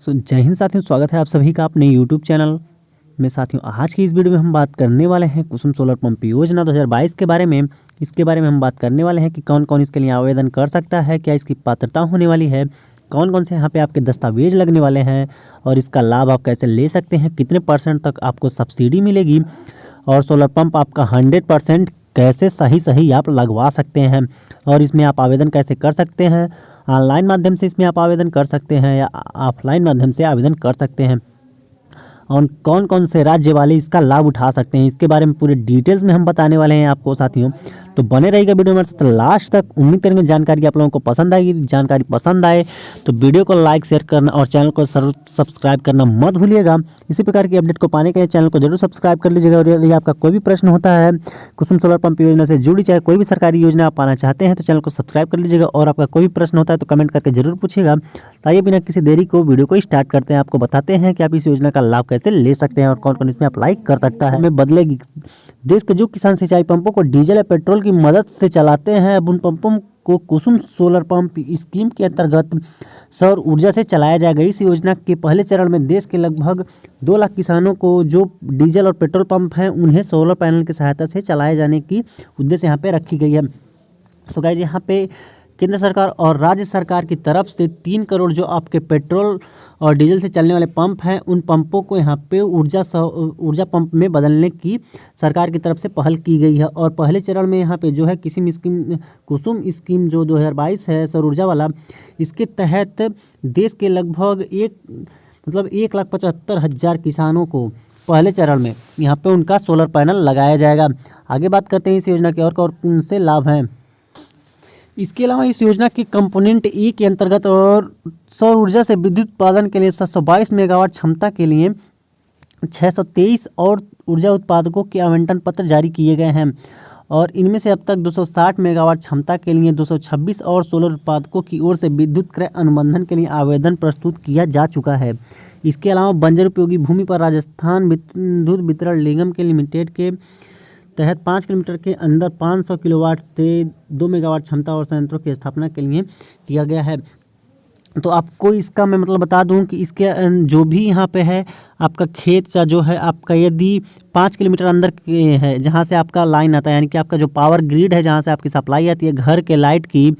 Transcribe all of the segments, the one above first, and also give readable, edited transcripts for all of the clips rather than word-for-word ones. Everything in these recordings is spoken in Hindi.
जय हिंद साथियों, स्वागत है आप सभी का अपने यूट्यूब चैनल में। साथियों, आज की इस वीडियो में हम बात करने वाले हैं कुसुम सोलर पंप योजना 2022 के बारे में। इसके बारे में हम बात करने वाले हैं कि कौन कौन इसके लिए आवेदन कर सकता है, क्या इसकी पात्रता होने वाली है, कौन कौन से यहाँ पे आपके दस्तावेज लगने वाले हैं और इसका लाभ आप कैसे ले सकते हैं, कितने % तक आपको सब्सिडी मिलेगी और सोलर पंप आपका 100% कैसे सही आप लगवा सकते हैं और इसमें आप आवेदन कैसे कर सकते हैं। ऑनलाइन माध्यम से इसमें आप आवेदन कर सकते हैं या ऑफलाइन माध्यम से आवेदन कर सकते हैं और कौन कौन से राज्य वाले इसका लाभ उठा सकते हैं, इसके बारे में पूरे डिटेल्स में हम बताने वाले हैं आपको साथियों। तो बने रहेगा वीडियो में तो लास्ट तक। उम्मीद करेंगे जानकारी आप लोगों को पसंद आएगी। जानकारी पसंद आए तो वीडियो को लाइक शेयर करना और चैनल को सब्सक्राइब करना मत भूलिएगा। इसी प्रकार की अपडेट को पाने के लिए चैनल को जरूर सब्सक्राइब कर लीजिएगा। और यदि आपका कोई भी प्रश्न होता है कुसुम सोलर पंप योजना से जुड़ी, चाहे कोई भी सरकारी योजना आप पाना चाहते हैं तो चैनल को सब्सक्राइब कर लीजिएगा। और आपका कोई भी प्रश्न होता है तो कमेंट करके जरूर पूछिएगा। तो आइए बिना किसी देरी को वीडियो को स्टार्ट करते हैं। आपको बताते हैं कि आप इस योजना का लाभ कैसे ले सकते हैं और कौन कौन इसमें अप्लाई कर सकता है। हमें बदलेगी देश के जो किसान सिंचाई पंपों को डीजल या पेट्रोल की मदद से चलाते हैं, अब उन पंपों को कुसुम सोलर पंप स्कीम के अंतर्गत सौर ऊर्जा से चलाया जाएगा। इस योजना के पहले चरण में देश के लगभग 2 लाख किसानों को जो डीजल और पेट्रोल पंप हैं उन्हें सोलर पैनल की सहायता से चलाए जाने की उद्देश्य यहाँ पे रखी गई है। सो गाइस, यहाँ पे केंद्र सरकार और राज्य सरकार की तरफ से 3 करोड़ जो आपके पेट्रोल और डीजल से चलने वाले पंप हैं उन पंपों को यहाँ पे ऊर्जा पंप में बदलने की सरकार की तरफ से पहल की गई है। और पहले चरण में यहाँ पे जो है कुसुम स्कीम जो 2022 है सौर ऊर्जा वाला, इसके तहत देश के लगभग 1,75,000 किसानों को पहले चरण में यहाँ पे उनका सोलर पैनल लगाया जाएगा। आगे बात करते हैं इस योजना के और कौन से लाभ हैं। इसके अलावा इस योजना के कंपोनेंट ए के अंतर्गत और सौर ऊर्जा से विद्युत उत्पादन के लिए 722 मेगावाट क्षमता के लिए 623 और ऊर्जा उत्पादकों के आवंटन पत्र जारी किए गए हैं। और इनमें से अब तक 260 मेगावाट क्षमता के लिए 226 और सोलर उत्पादकों की ओर से विद्युत क्रय अनुबंधन के लिए आवेदन प्रस्तुत किया जा चुका है। इसके अलावा बंजर उपयोगी भूमि पर राजस्थान विद्युत वितरण निगम के लिमिटेड के तहत 5 किलोमीटर के अंदर 500 किलोवाट से 2 मेगावाट क्षमता और संयंत्रों की स्थापना के लिए किया गया है। तो आपको इसका मैं बता दूं कि इसके जो भी यहाँ पे है आपका खेत का जो है आपका यदि 5 किलोमीटर अंदर के है जहाँ से आपका लाइन आता है, यानी कि आपका जो पावर ग्रिड है जहाँ से आपकी सप्लाई आती है घर के लाइट की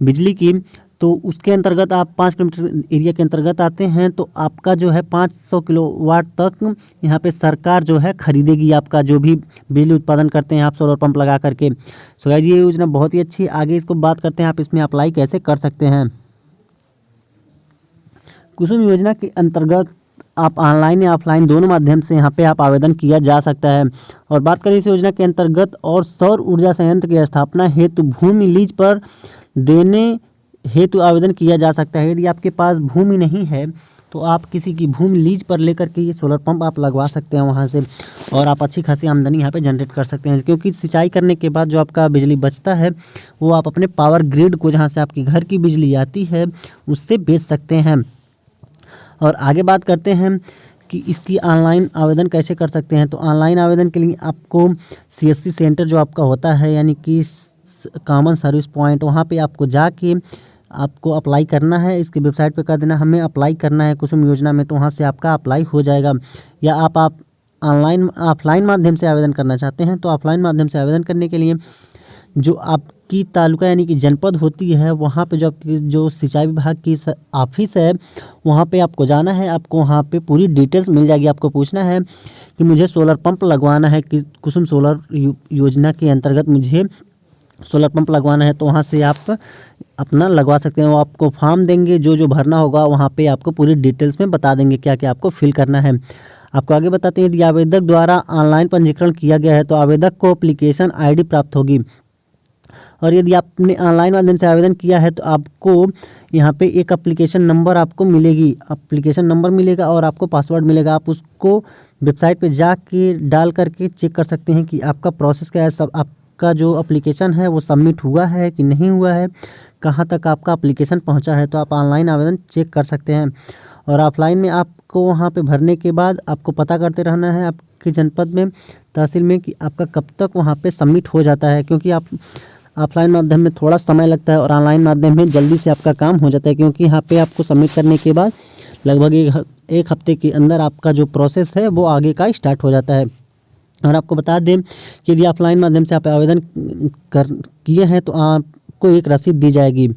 बिजली की, तो उसके अंतर्गत आप 5 किलोमीटर एरिया के अंतर्गत आते हैं तो आपका जो है 500 किलोवाट तक यहाँ पे सरकार जो है खरीदेगी आपका जो भी बिजली उत्पादन करते हैं आप सोलर पंप लगा करके। सो गाइस, ये योजना बहुत ही अच्छी है। आगे इसको बात करते हैं आप इसमें अप्लाई कैसे कर सकते हैं। कुसुम योजना के अंतर्गत आप ऑनलाइन या ऑफलाइन दोनों माध्यम से यहाँ पे आप आवेदन किया जा सकता है। और बात करें इस योजना के अंतर्गत और सौर ऊर्जा संयंत्र की स्थापना हेतु भूमि लीज पर देने हेतु आवेदन किया जा सकता है। यदि आपके पास भूमि नहीं है तो आप किसी की भूमि लीज पर लेकर के ये सोलर पंप आप लगवा सकते हैं वहाँ से और आप अच्छी खासी आमदनी यहाँ पे जनरेट कर सकते हैं। क्योंकि सिंचाई करने के बाद जो आपका बिजली बचता है वो आप अपने पावर ग्रिड को जहाँ से आपकी घर की बिजली आती है उससे बेच सकते हैं। और आगे बात करते हैं कि इसकी ऑनलाइन आवेदन कैसे कर सकते हैं। तो ऑनलाइन आवेदन के लिए आपको CSC सेंटर जो आपका होता है यानी कि कॉमन सर्विस पॉइंट, वहाँ पे आपको जाके आपको अप्लाई करना है। इसकी वेबसाइट पे कर देना हमें अप्लाई करना है कुसुम योजना में, तो वहाँ से आपका अप्लाई हो जाएगा। या आप ऑनलाइन ऑफलाइन माध्यम से आवेदन करना चाहते हैं तो ऑफलाइन माध्यम से आवेदन करने के लिए जो आपकी तालुका यानी कि जनपद होती है वहाँ पे जो आपकी जो सिंचाई विभाग की ऑफिस है वहाँ पे आपको जाना है। आपको वहाँ पे पूरी डिटेल्स मिल जाएगी। आपको पूछना है कि मुझे सोलर पंप लगवाना है कि कुसुम सोलर योजना के अंतर्गत मुझे सोलर पंप लगवाना है, तो वहाँ से आप अपना लगवा सकते हैं। वो आपको फॉर्म देंगे, जो भरना होगा वहाँ पे आपको पूरी डिटेल्स में बता देंगे क्या क्या आपको फिल करना है। आपको आगे बताते हैं, यदि आवेदक द्वारा ऑनलाइन पंजीकरण किया गया है तो आवेदक को एप्लीकेशन ID प्राप्त होगी। और यदि आपने ऑनलाइन माध्यम से आवेदन किया है तो आपको यहाँ पे एक एप्लीकेशन नंबर आपको मिलेगी, एप्लीकेशन नंबर मिलेगा और आपको पासवर्ड मिलेगा। आप उसको वेबसाइट पे जाके डाल करके चेक कर सकते हैं कि आपका प्रोसेस क्या है, सब आपका जो एप्लीकेशन है वो सबमिट हुआ है कि नहीं हुआ है, कहाँ तक आपका एप्लीकेशन पहुँचा है। तो आप ऑनलाइन आवेदन चेक कर सकते हैं। और ऑफलाइन में आपको वहाँ पे भरने के बाद आपको पता करते रहना है आपके जनपद में तहसील में कि आपका कब तक वहाँ पे सबमिट हो जाता है। क्योंकि आप ऑफलाइन माध्यम में थोड़ा समय लगता है और ऑनलाइन माध्यम में जल्दी से आपका काम हो जाता है, क्योंकि यहाँ पे आपको सबमिट करने के बाद लगभग एक हफ्ते के अंदर आपका जो प्रोसेस है वो आगे का स्टार्ट हो जाता है। और आपको बता दें कि यदि ऑफलाइन माध्यम से आप आवेदन कर किए हैं तो आपको एक रसीद दी जाएगी,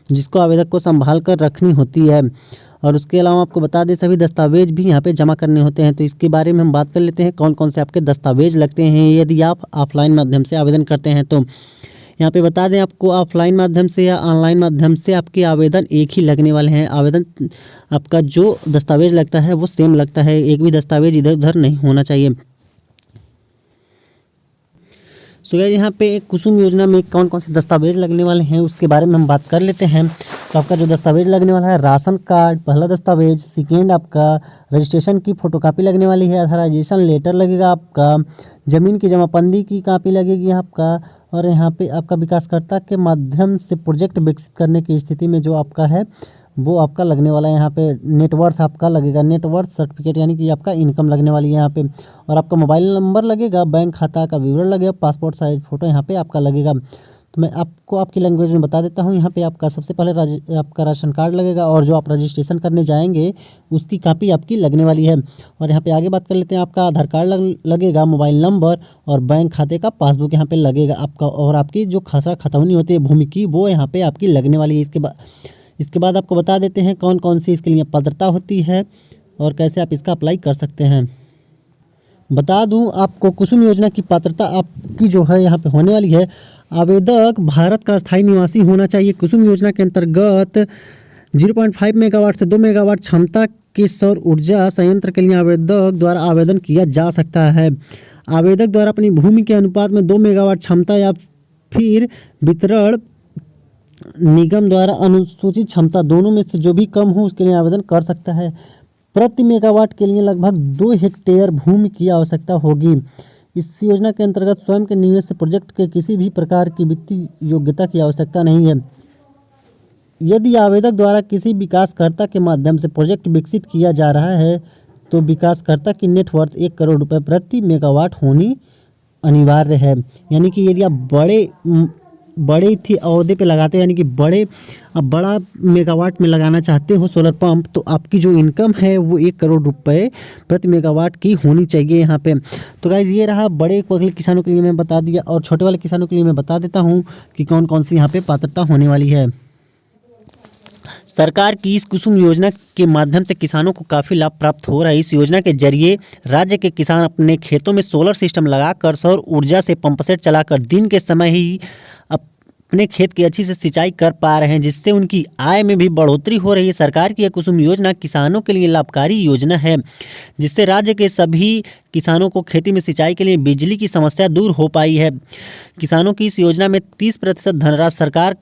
जिसको आवेदक को संभाल कर रखनी होती है। और उसके अलावा आपको बता दें सभी दस्तावेज भी यहाँ पे जमा करने होते हैं। तो इसके बारे में हम बात कर लेते हैं कौन कौन से आपके दस्तावेज लगते हैं यदि आप ऑफलाइन माध्यम से आवेदन करते हैं। तो यहाँ पे बता दें आपको ऑफलाइन माध्यम से या ऑनलाइन माध्यम से आपके आवेदन एक ही लगने वाले हैं। आवेदन आपका जो दस्तावेज लगता है वो सेम लगता है, एक भी दस्तावेज इधर उधर नहीं होना चाहिए। सो गाइस यहाँ पे कुसुम योजना में कौन कौन से दस्तावेज लगने वाले हैं उसके बारे में हम बात कर लेते हैं। तो आपका जो दस्तावेज लगने वाला है राशन कार्ड पहला दस्तावेज, सेकेंड आपका रजिस्ट्रेशन की फ़ोटोकॉपी लगने वाली है, ऑथराइजेशन लेटर लगेगा आपका, ज़मीन की जमाबंदी की कॉपी लगेगी आपका, और यहाँ पे आपका विकासकर्ता के माध्यम से प्रोजेक्ट विकसित करने की स्थिति में जो आपका है वो आपका लगने वाला है। यहाँ पे नेटवर्थ आपका लगेगा, नेटवर्थ सर्टिफिकेट यानी कि आपका इनकम लगने वाली है यहाँ पे, और आपका मोबाइल नंबर लगेगा, बैंक खाता का विवरण लगेगा, पासपोर्ट साइज फ़ोटो यहाँ पे आपका लगेगा। तो मैं आपको आपकी लैंग्वेज में बता देता हूँ। यहाँ पे आपका सबसे पहले आपका राशन कार्ड लगेगा, और जो आप रजिस्ट्रेशन करने जाएंगे उसकी कॉपी आपकी लगने वाली है। और यहाँ पे आगे बात कर लेते हैं, आपका आधार कार्ड लगेगा, मोबाइल नंबर और बैंक खाते का पासबुक यहाँ पे लगेगा आपका, और आपकी जो खसरा खतौनी होती है भूमि की वो यहाँ पे आपकी लगने वाली है। इसके बाद आपको बता देते हैं कौन कौन सी इसके लिए पात्रता होती है और कैसे आप इसका अप्लाई कर सकते हैं। बता दूं आपको कुसुम योजना की पात्रता आपकी जो है यहाँ पे होने वाली है, आवेदक भारत का स्थायी निवासी होना चाहिए। कुसुम योजना के अंतर्गत 0.5 मेगावाट से 2 मेगावाट क्षमता के सौर ऊर्जा संयंत्र के लिए आवेदक द्वारा आवेदन किया जा सकता है। आवेदक द्वारा अपनी भूमि के अनुपात में 2 मेगावाट क्षमता या फिर वितरण निगम द्वारा अनुसूचित क्षमता दोनों में से जो भी कम हो उसके लिए आवेदन कर सकता है। प्रति मेगावाट के लिए लगभग 2 हेक्टेयर भूमि की आवश्यकता होगी। इस योजना के अंतर्गत स्वयं के निवेश से प्रोजेक्ट के किसी भी प्रकार की वित्तीय योग्यता की आवश्यकता नहीं है। यदि आवेदक द्वारा किसी विकासकर्ता के माध्यम से प्रोजेक्ट विकसित किया जा रहा है तो विकासकर्ता की नेटवर्थ 1 करोड़ रुपये प्रति मेगावाट होनी अनिवार्य है। यानी कि यदि आप बड़े थी अवधि पे लगाते हैं, यानी कि बड़ा मेगावाट में लगाना चाहते हो सोलर पंप, तो आपकी जो इनकम है वो 1 करोड़ रुपए प्रति मेगावाट की होनी चाहिए यहाँ पे। तो गाइज ये रहा बड़े वाले किसानों के लिए मैं बता दिया, और छोटे वाले किसानों के लिए मैं बता देता हूँ कि कौन कौन सी यहाँ पे पात्रता होने वाली है। सरकार की इस कुसुम योजना के माध्यम से किसानों को काफ़ी लाभ प्राप्त हो रहा है। इस योजना के जरिए राज्य के किसान अपने खेतों में सोलर सिस्टम लगाकर सौर ऊर्जा से पंप सेट चलाकर दिन के समय ही अपने खेत की अच्छी से सिंचाई कर पा रहे हैं, जिससे उनकी आय में भी बढ़ोतरी हो रही है। सरकार की यह कुसुम योजना किसानों के लिए लाभकारी योजना है, जिससे राज्य के सभी किसानों को खेती में सिंचाई के लिए बिजली की समस्या दूर हो पाई है। किसानों की इस योजना में 30% धनराशि सरकार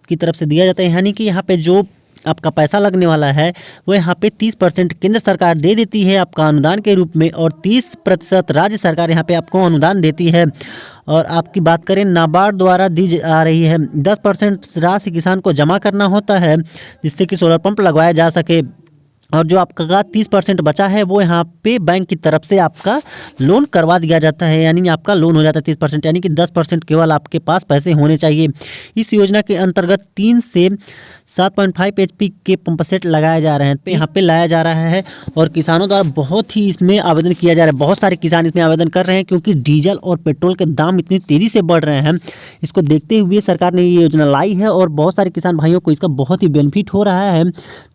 की तरफ से दिया जाता है, यानी कि यहाँ पे जो आपका पैसा लगने वाला है वो यहाँ पे 30% केंद्र सरकार दे देती है आपका अनुदान के रूप में, और 30% राज्य सरकार यहाँ पे आपको अनुदान देती है। और आपकी बात करें नाबार्ड द्वारा दी जा रही है। 10% राशि किसान को जमा करना होता है जिससे कि सोलर पंप लगवाया जा सके, और जो आपका 30% बचा है वो यहाँ पे बैंक की तरफ से आपका लोन करवा दिया जाता है, यानी आपका लोन हो जाता है 30%, यानी कि 10% केवल आपके पास पैसे होने चाहिए। इस योजना के अंतर्गत 3 से 7.5 HP के पंप सेट लगाए जा रहे हैं, तो यहाँ पे लाया जा रहा है, और किसानों द्वारा बहुत ही इसमें आवेदन किया जा रहा है। बहुत सारे किसान इसमें आवेदन कर रहे हैं क्योंकि डीजल और पेट्रोल के दाम इतनी तेज़ी से बढ़ रहे हैं। इसको देखते हुए सरकार ने ये योजना लाई है, और बहुत सारे किसान भाइयों को इसका बहुत ही बेनिफिट हो रहा है।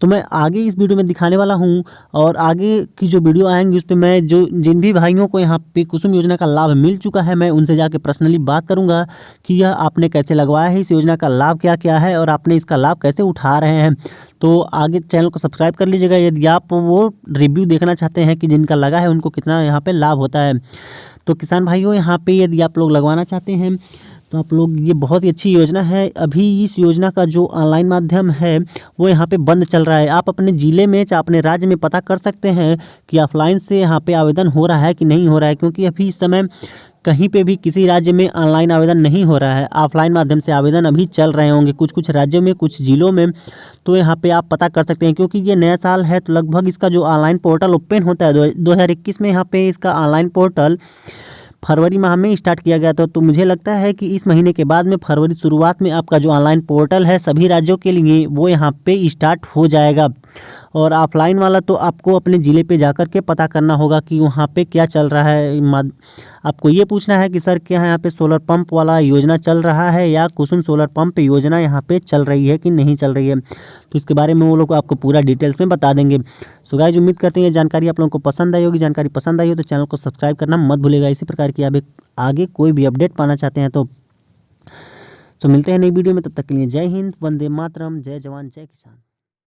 तो मैं आगे इस वीडियो में दिखाने वाला हूँ, और आगे की जो वीडियो आएंगी उस पर मैं जिन भी भाइयों को यहाँ पे कुसुम योजना का लाभ मिल चुका है मैं उनसे जाके पर्सनली बात करूँगा कि यह आपने कैसे लगवाया है, इस योजना का लाभ क्या क्या है, और आपने इसका लाभ कैसे उठा रहे हैं। तो आगे चैनल को सब्सक्राइब कर लीजिएगा यदि आप वो रिव्यू देखना चाहते हैं कि जिनका लगा है उनको कितना यहाँ पे लाभ होता है। तो किसान भाइयों यहाँ पे यदि आप लोग लगवाना चाहते हैं तो आप लोग, ये बहुत ही अच्छी योजना है। अभी इस योजना का जो ऑनलाइन माध्यम है वो यहाँ पे बंद चल रहा है। आप अपने ज़िले में चाहे अपने राज्य में पता कर सकते हैं कि ऑफलाइन से यहाँ पे आवेदन हो रहा है कि नहीं हो रहा है, क्योंकि अभी इस समय कहीं पे भी किसी राज्य में ऑनलाइन आवेदन नहीं हो रहा है। ऑफलाइन माध्यम से आवेदन अभी चल रहे होंगे कुछ राज्यों में, कुछ ज़िलों में। तो यहाँ पे आप पता कर सकते हैं, क्योंकि ये नया साल है तो लगभग इसका जो ऑनलाइन पोर्टल ओपन होता है 2021 में, यहाँ पे इसका ऑनलाइन पोर्टल फरवरी माह में स्टार्ट किया गया था। तो मुझे लगता है कि इस महीने के बाद में फरवरी शुरुआत में आपका जो ऑनलाइन पोर्टल है सभी राज्यों के लिए वो यहाँ पे स्टार्ट हो जाएगा। और ऑफलाइन वाला तो आपको अपने ज़िले पे जाकर के पता करना होगा कि वहाँ पे क्या चल रहा है। आपको ये पूछना है कि सर क्या यहाँ पे सोलर पंप वाला योजना चल रहा है या कुसुम सोलर पंप योजना यहाँ पे चल रही है कि नहीं चल रही है, तो इसके बारे में वो लोग आपको पूरा डिटेल्स में बता देंगे। सो गाइस, उम्मीद करते हैं ये जानकारी आप लोगों को पसंद आई होगी। जानकारी पसंद आई हो तो चैनल को सब्सक्राइब करना मत भूलिएगा। इसी प्रकार की आप आगे कोई भी अपडेट पाना चाहते हैं तो मिलते हैं नई वीडियो में। तब तक के लिए जय हिंद, वंदे मातरम, जय जवान जय किसान।